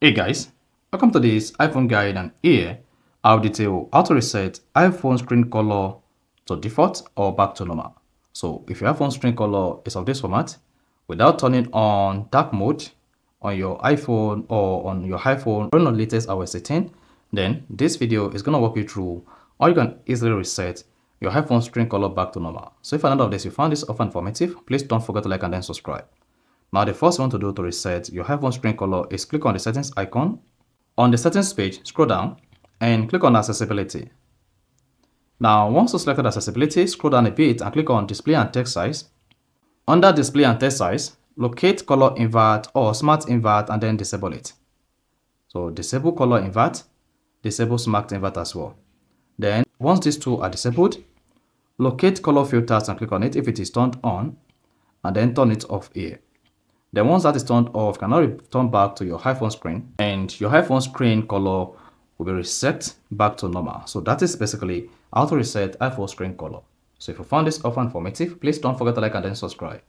Hey guys, welcome to this iPhone guide, and here I'll detail how to reset iPhone screen color to default or back to normal. So if your iPhone screen color is of this format, without turning on dark mode on your iPhone or on your iPhone or on the latest iOS 18, then this video is going to walk you through how you can easily reset your iPhone screen color back to normal. So if at the end of this you found this often informative, please don't forget to like and then subscribe. Now, the first one to do to reset your iPhone screen color is click on the settings icon. On the settings page, scroll down and click on accessibility. Now, once you selected accessibility, scroll down a bit and click on display and text size. Under display and text size, locate color invert or smart invert and then disable it. So disable color invert, disable smart invert as well. Then once these two are disabled, locate color filters and click on it if it is turned on and then turn it off here. Then once that is turned off, you can now return back to your iPhone screen and your iPhone screen color will be reset back to normal. So that is basically how to reset iPhone screen color. So if you found this often informative, please don't forget to like and then subscribe.